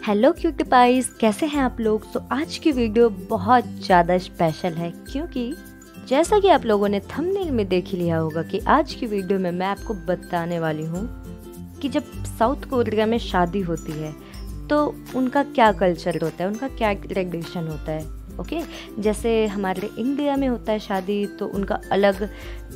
Hello cutie price, कैसे हैं आप लोग। तो आज की वीडियो बहुत ज़्यादा स्पेशल है क्योंकि जैसा कि आप लोगों ने थंबनेल में देख ही लिया होगा कि आज की वीडियो में मैं आपको बताने वाली हूँ कि जब साउथ कोरिया में शादी होती है तो उनका क्या कल्चर होता है, उनका क्या ट्रेडिशन होता है। ओके जैसे हमारे इंडिया में होता है शादी तो उनका अलग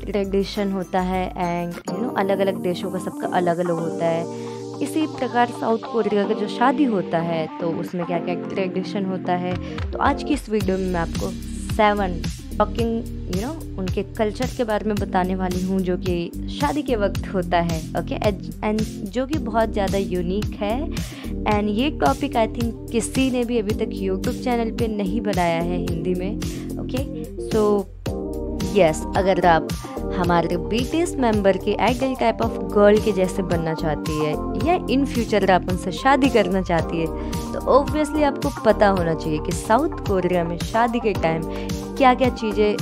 ट्रेडिशन होता है एंड अलग अलग देशों का सबका अलग अलग होता है। इसी प्रकार साउथ कोरिया का जो शादी होता है तो उसमें क्या क्या ट्रेडिशन होता है। तो आज की इस वीडियो में मैं आपको 7 टॉकिंग उनके कल्चर के बारे में बताने वाली हूँ जो कि शादी के वक्त होता है। ओके एंड जो कि बहुत ज़्यादा यूनिक है एंड ये टॉपिक आई थिंक किसी ने भी अभी तक यूट्यूब चैनल पे नहीं बनाया है हिंदी में। ओके सो यस, अगर आप हमारे बीटीएस मेंबर के आइडल टाइप ऑफ गर्ल के जैसे बनना चाहती है या इन फ्यूचर आप उनसे शादी करना चाहती है तो ऑब्वियसली आपको पता होना चाहिए कि साउथ कोरिया में शादी के टाइम क्या क्या चीज़ें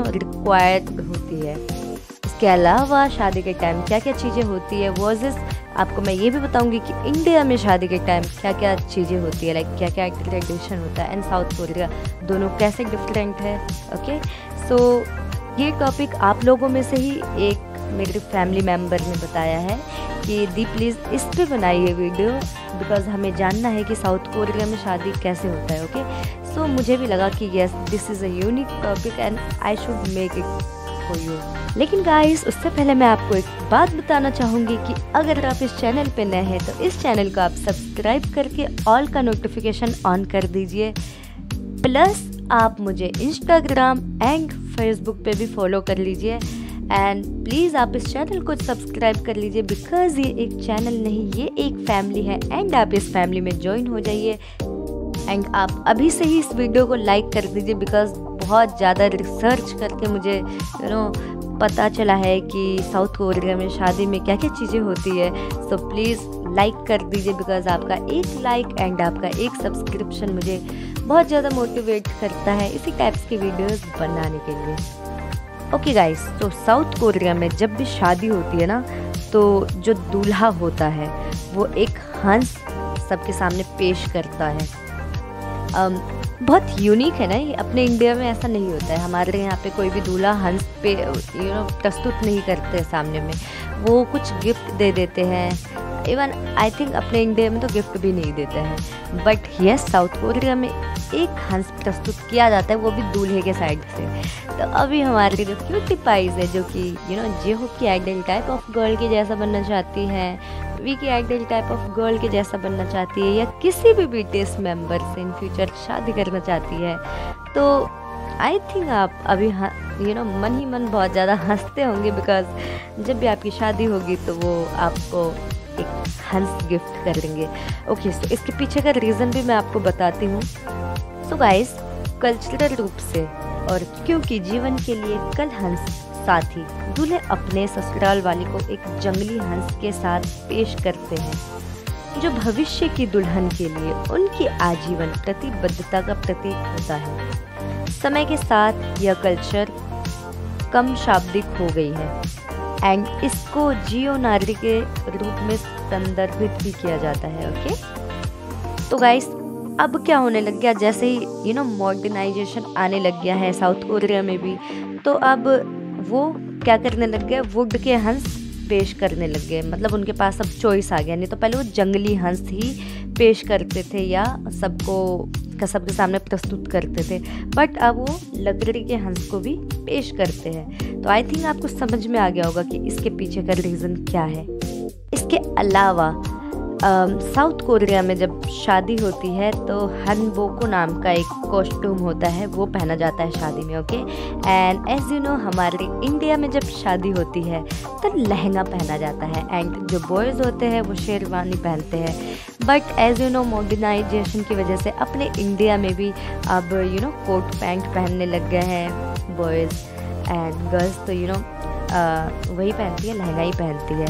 रिक्वायर्ड होती है। इसके अलावा शादी के टाइम क्या क्या चीज़ें होती है वर्सेस आपको मैं ये भी बताऊंगी कि इंडिया में शादी के टाइम क्या क्या चीज़ें होती है, लाइक क्या क्या ट्रेडिशन होता है एंड साउथ कोरिया दोनों कैसे डिफरेंट है। ओके सो ये टॉपिक आप लोगों में से ही एक मेरे फैमिली मेम्बर ने बताया है कि दी प्लीज़ इस पे बनाइए वीडियो बिकॉज हमें जानना है कि साउथ कोरिया में शादी कैसे होता है। ओके सो मुझे भी लगा कि yes this is a unique topic and I should make it for you. लेकिन गाइस उससे पहले मैं आपको एक बात बताना चाहूँगी कि अगर आप इस चैनल पे नए हैं तो इस चैनल को आप सब्सक्राइब करके ऑल का नोटिफिकेशन ऑन कर दीजिए। प्लस आप मुझे इंस्टाग्राम एंड फेसबुक पे भी फॉलो कर लीजिए एंड प्लीज़ आप इस चैनल को सब्सक्राइब कर लीजिए बिकॉज ये एक चैनल नहीं ये एक फैमिली है एंड आप इस फैमिली में ज्वाइन हो जाइए एंड आप अभी से ही इस वीडियो को लाइक कर दीजिए बिकॉज बहुत ज़्यादा रिसर्च करके मुझे पता चला है कि साउथ कोरिया में शादी में क्या क्या चीज़ें होती है। सो प्लीज़ लाइक कर दीजिए बिकॉज आपका एक लाइक एंड आपका एक सब्सक्रिप्शन मुझे बहुत ज़्यादा मोटिवेट करता है इसी टाइप्स की वीडियोस बनाने के लिए। ओके गाइस, तो साउथ कोरिया में जब भी शादी होती है ना तो जो दूल्हा होता है वो एक हंस सबके सामने पेश करता है। बहुत यूनिक है ना ये, अपने इंडिया में ऐसा नहीं होता है। हमारे यहाँ पे कोई भी दूल्हा हंस पे प्रस्तुत नहीं करते सामने में, वो कुछ गिफ्ट दे देते हैं। इवन आई थिंक अपने इंडिया में तो गिफ्ट भी नहीं देते हैं बट यस साउथ कोरिया में एक हंस प्रस्तुत किया जाता है वो भी दूल्हे के साइड से। तो अभी हमारे जो क्यूटी पाइज है जो कि जेहो की आइडल टाइप ऑफ गर्ल के जैसा बनना चाहती है, वी की आइडल टाइप ऑफ गर्ल के जैसा बनना चाहती है या किसी भी बीटीएस मेंबर से इन फ्यूचर शादी करना चाहती है तो आई थिंक आप अभी मन ही मन बहुत ज़्यादा हंसते होंगे बिकॉज जब भी आपकी शादी होगी तो वो आपको एक हंस गिफ्ट करेंगे। ओके सो इसके पीछे का रीज़न भी मैं आपको बताती हूँ। सो गाइस कल्चरल रूप से और क्योंकि जीवन के लिए कल हंस साथी दूल्हे अपने ससुराल वाले को एक जंगली हंस के साथ पेश करते हैं जो भविष्य की दुल्हन के लिए उनकी आजीवन प्रतिबद्धता का प्रतीक होता है। समय के साथ यह कल्चर कम शाब्दिक हो गई है एंड इसको जियो नारी के रूप में संदर्भित भी किया जाता है। ओके तो गाइस अब क्या होने लग गया, जैसे ही मॉडर्नाइजेशन आने लग गया है साउथ कोरिया में भी तो अब वो क्या करने लग गए, वुड के हंस पेश करने लग गए। मतलब उनके पास अब चॉइस आ गया, नहीं तो पहले वो जंगली हंस ही पेश करते थे या सबके सामने प्रस्तुत करते थे बट अब वो लकड़ी के हंस को भी पेश करते हैं। तो आई थिंक आपको समझ में आ गया होगा कि इसके पीछे का रीज़न क्या है। इसके अलावा साउथ कोरिया में जब शादी होती है तो हनबोको नाम का एक कॉस्ट्यूम होता है वो पहना जाता है शादी में। Okay and as you know हमारे इंडिया में जब शादी होती है तो लहंगा पहना जाता है एंड जो बॉयज़ होते हैं वो शेरवानी पहनते हैं but as you know modernisation की वजह से अपने इंडिया में भी अब कोट पैंट पहनने लग गए हैं बॉयज़ एंड गर्ल्स तो वही पहनती है, लहंगा ही पहनती है।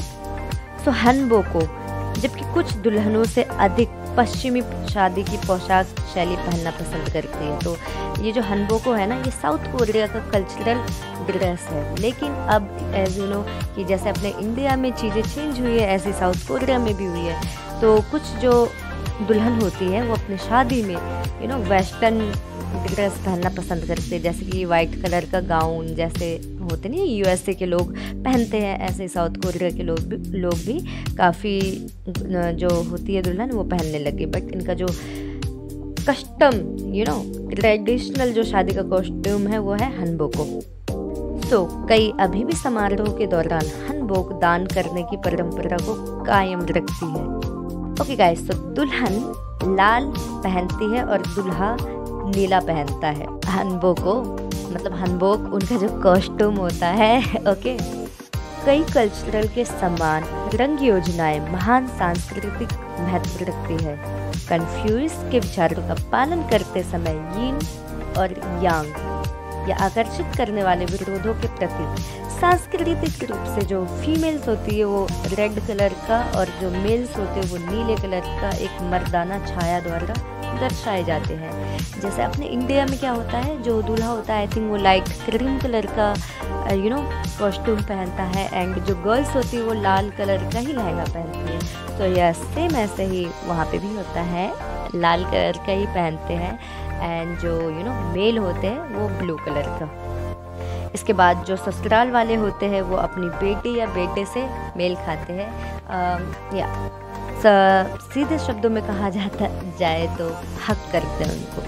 सो हनबोको जबकि कुछ दुल्हनों से अधिक पश्चिमी शादी की पोशाक शैली पहनना पसंद करती है। तो ये जो हनबोको है ना ये साउथ कोरिया का कल्चरल ड्रेस है लेकिन अब एज यू नो कि जैसे अपने इंडिया में चीज़ें चेंज हुई है ऐसी साउथ कोरिया में भी हुई है। तो कुछ जो दुल्हन होती है वो अपनी शादी में वेस्टर्न ड्रेस पहनना पसंद करते हैं, जैसे कि वाइट कलर का गाउन जैसे होते नहीं, यूएसए के लोग पहनते हैं, ऐसे साउथ कोरिया के लोग भी काफ़ी जो होती है दुल्हन वो पहनने लगे। बट इनका जो कस्टम ट्रेडिशनल जो शादी का कॉस्ट्यूम है वो है हनबोको। तो कई अभी भी समारोह के दौरान हनबोक दान करने की परंपरा को कायम रखती है। ओके गाइस, तो दुल्हन लाल पहनती है और दूल्हा नीला पहनता है। हनबोक उनका जो कॉस्ट्यूम होता है। ओके, कई कल्चरल के समान रंग योजनाएं महान सांस्कृतिक महत्व रखती है। कन्फ्यूज के विचारों का पालन करते समय यीन और यांग या आकर्षित करने वाले विरोधों के प्रति सांस्कृतिक रूप से जो फीमेल्स होती है वो रेड कलर का और जो मेल्स होते हैं वो नीले कलर का एक मर्दाना छाया द्वारा दर्शाए जाते हैं। जैसे अपने इंडिया में क्या होता है, जो दूल्हा होता है आई थिंक वो लाइट क्रीम कलर का कॉस्ट्यूम पहनता है, एंड जो गर्ल्स होती है वो लाल कलर का ही लहंगा पहनती है। तो यह सेम ऐसे ही वहाँ पे भी होता है, लाल कलर का ही पहनते हैं, एंड जो मेल होते हैं वो ब्लू कलर का। इसके बाद जो ससुराल वाले होते हैं वो अपनी बेटी या बेटे से मेल खाते हैं, सीधे शब्दों में कहा जाए तो हक करते हैं उनको।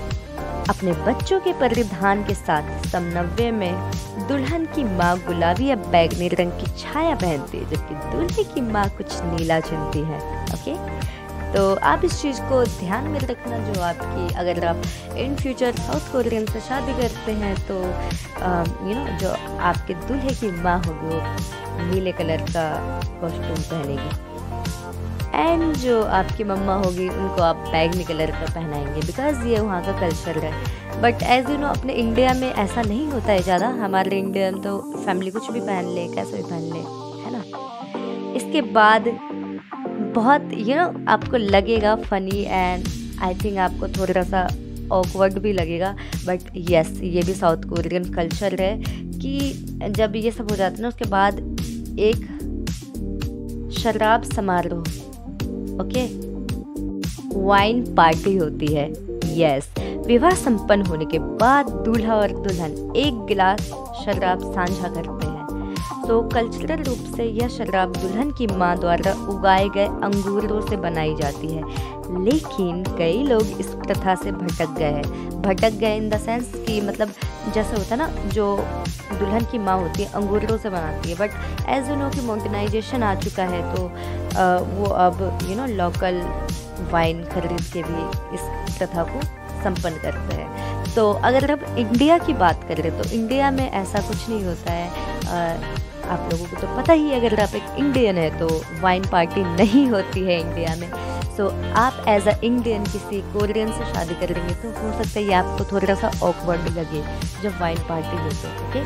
अपने बच्चों के परिधान के साथ समन्वय में दुल्हन की माँ गुलाबी या बैगनी रंग की छाया पहनती है, जबकि दूल्हे की माँ कुछ नीला चुनती है। ओके, तो आप इस चीज़ को ध्यान में रखना, जो आपकी अगर आप इन फ्यूचर साउथ कोरियन से शादी करते हैं तो जो आपके दूल्हे की माँ होगी वो नीले कलर का कॉस्ट्यूम पहनेगी, एंड जो आपकी मम्मा होगी उनको आप बैगनी कलर का पहनाएंगे, बिकॉज ये वहाँ का कल्चर है। बट एज अपने इंडिया में ऐसा नहीं होता है ज़्यादा। हमारे इंडिया में तो फैमिली कुछ भी पहन ले, कैसे भी पहन ले, है ना। इसके बाद बहुत आपको लगेगा फनी एंड आई थिंक आपको थोड़ा सा ऑकवर्ड भी लगेगा, बट यस ये भी साउथ कोरियन कल्चर है कि जब ये सब हो जाता है ना उसके बाद एक शराब समारोह, ओके, वाइन पार्टी होती है। यस, विवाह संपन्न होने के बाद दूल्हा और दुल्हन एक गिलास शराब साझा करते हैं। तो कल्चरल रूप से यह शराब दुल्हन की माँ द्वारा उगाए गए अंगूरों से बनाई जाती है, लेकिन कई लोग इस प्रथा से भटक गए इन द सेंस कि मतलब जैसे होता है ना, जो दुल्हन की माँ होती है अंगूरों से बनाती है, बट एज कि मॉडर्नाइजेशन आ चुका है तो वो अब लोकल वाइन खरीद के भी इस प्रथा को संपन्न करते हैं। तो अगर अब इंडिया की बात करें तो इंडिया में ऐसा कुछ नहीं होता है। आप लोगों को तो पता ही है, अगर आप एक इंडियन है तो वाइन पार्टी नहीं होती है इंडिया में। सो आप एज अ इंडियन किसी कोरियन से शादी करेंगे तो हो सकता है ये आपको थोड़ा सा ऑकवर्ड लगे जब वाइन पार्टी हो तो, ओके।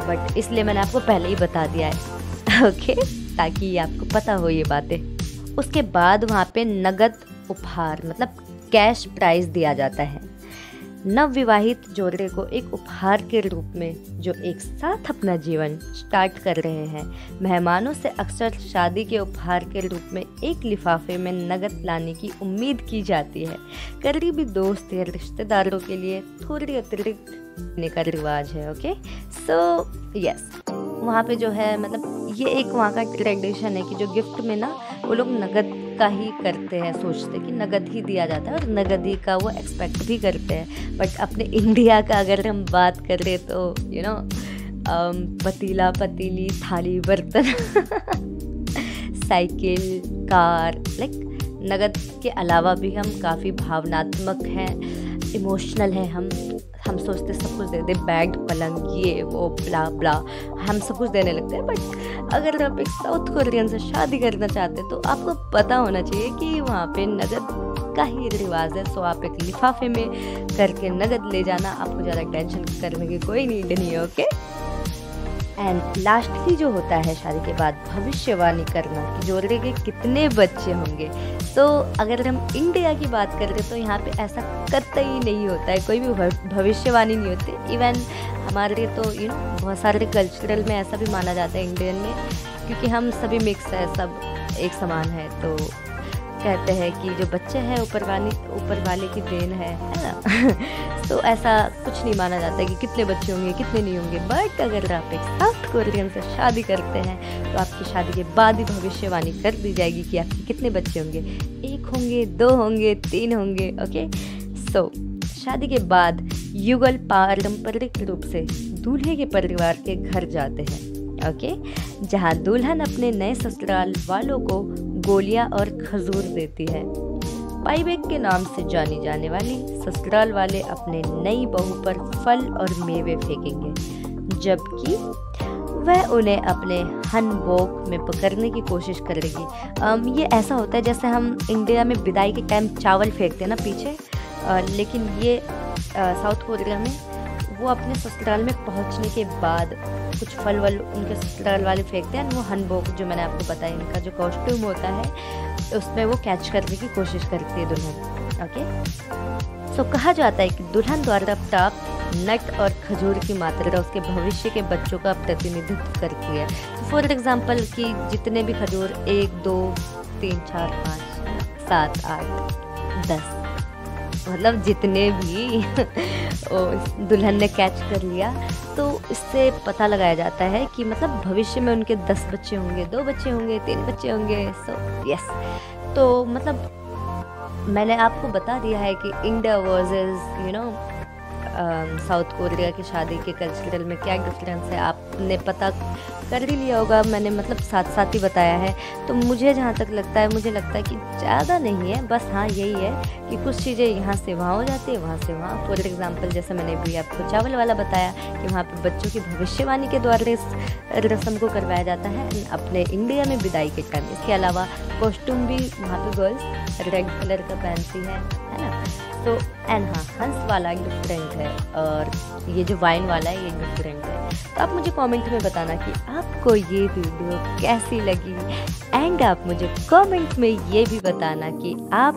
बट इसलिए मैंने आपको पहले ही बता दिया है, ओके, ताकि आपको पता हो ये बातें। उसके बाद वहाँ पे नगद उपहार मतलब कैश प्राइज दिया जाता है नवविवाहित जोड़े को एक उपहार के रूप में जो एक साथ अपना जीवन स्टार्ट कर रहे हैं। मेहमानों से अक्सर शादी के उपहार के रूप में एक लिफाफे में नकद लाने की उम्मीद की जाती है। करीबी दोस्त या रिश्तेदारों के लिए थोड़ी अतिरिक्त देने का रिवाज है। ओके, सो यस, वहाँ पे जो है मतलब ये एक वहाँ का ट्रेडिशन है कि जो गिफ्ट में ना वो लोग नगद का ही करते हैं, सोचते कि नगद ही दिया जाता है और नगद ही का वो एक्सपेक्ट भी करते हैं। बट अपने इंडिया का अगर हम बात करें तो पतीला पतीली थाली बर्तन साइकिल कार लाइक नगद के अलावा भी हम काफ़ी भावनात्मक हैं, इमोशनल हैं। हम सोचते सब कुछ दे दे, बेड पलंग ये वो ब्ला ब्ला, हम सब कुछ देने लगते हैं। बट अगर आप एक साउथ कोरियन से शादी करना चाहते हैं तो आपको पता होना चाहिए कि वहाँ पे नगद का ही रिवाज है। सो आप एक लिफाफे में करके नगद ले जाना, आपको ज़्यादा टेंशन करने की कोई नीड नहीं है। ओके, एंड लास्टली जो होता है शादी के बाद भविष्यवाणी करना कि जोड़े के कितने बच्चे होंगे। तो अगर हम इंडिया की बात करें तो यहाँ पे ऐसा कतई नहीं होता है, कोई भी भविष्यवाणी नहीं होती। इवन हमारे तो बहुत सारे कल्चरल में ऐसा भी माना जाता है इंडियन में, क्योंकि हम सभी मिक्स है, सब एक समान है। तो कहते हैं कि जो बच्चे हैं ऊपर वाले की देन है ना। तो ऐसा कुछ नहीं माना जाता है कि कितने बच्चे होंगे कितने नहीं होंगे। बट अगर आप एक साउथ कोरियन से शादी करते हैं तो आपकी शादी के बाद ही भविष्यवाणी कर दी जाएगी कि आपके कितने बच्चे होंगे, 1 होंगे, 2 होंगे, 3 होंगे। ओके, सो शादी के बाद युगल पारंपरिक रूप से दूल्हे के परिवार के घर जाते हैं। ओके, जहाँ दुल्हन अपने नए ससुराल वालों को गोलियां और खजूर देती है। पाईबैक के नाम से जानी जाने वाली ससुराल वाले अपने नई बहू पर फल और मेवे फेंकेंगे, जबकि वह उन्हें अपने हनबोक में पकड़ने की कोशिश करेगी। ये ऐसा होता है जैसे हम इंडिया में विदाई के टाइम चावल फेंकते हैं ना पीछे, लेकिन ये साउथ कोरिया में वो अपने ससुराल में पहुंचने के बाद कुछ फल वल उनके ससुराल वाले फेंकते हैं। वो हनबोक जो मैंने आपको बताया, इनका जो कॉस्ट्यूम होता है उसमें वो कैच करने की कोशिश करती है दुल्हन। ओके, सो कहा जाता है कि दुल्हन द्वारा प्राप्त नट और खजूर की मात्रा उसके भविष्य के बच्चों का प्रतिनिधित्व करती है। फॉर एग्जाम्पल कि जितने भी खजूर 1, 2, 3, 4, 5, 7, 8, 10 मतलब जितने भी दुल्हन ने कैच कर लिया, तो इससे पता लगाया जाता है कि मतलब भविष्य में उनके 10 बच्चे होंगे, 2 बच्चे होंगे, 3 बच्चे होंगे। सो यस, तो मतलब मैंने आपको बता दिया है कि इंडिया वर्सेस साउथ कोरिया की शादी के कल्चरल में क्या डिफरेंस है। आपने पता कर ही लिया होगा, मैंने मतलब साथ साथ ही बताया है। तो मुझे जहाँ तक लगता है, मुझे लगता है कि ज़्यादा नहीं है, बस हाँ यही है कि कुछ चीज़ें यहाँ से वहाँ हो जाती है, वहाँ से वहाँ। फॉर एग्जांपल जैसे मैंने भी आपको चावल वाला बताया कि वहाँ पे बच्चों की भविष्यवाणी के द्वारा इस रस्म को करवाया जाता है अपने इंडिया में विदाई के टाइम। इसके अलावा कॉस्ट्यूम भी वहाँ पे गर्ल्स रेड कलर का पहनती है ना। तो एंड हाँ, हंस वाला डिफरेंट है और ये जो वाइन वाला है ये डिफरेंट है। तो आप मुझे कमेंट में बताना कि आपको ये वीडियो कैसी लगी, एंड आप मुझे कमेंट में ये भी बताना कि आप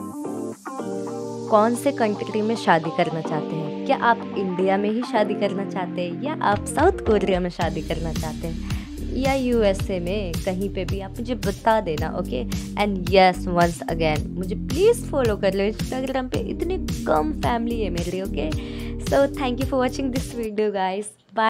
कौन से कंट्री में शादी करना चाहते हैं। क्या आप इंडिया में ही शादी करना चाहते हैं, या आप साउथ कोरिया में शादी करना चाहते हैं, या यूएसए में, कहीं पे भी आप मुझे बता देना। Okay, and yes, once again मुझे प्लीज़ फॉलो कर लो इंस्टाग्राम पे, इतनी कम फैमिली है मेरी। Okay, so thank you for watching this video guys. Bye.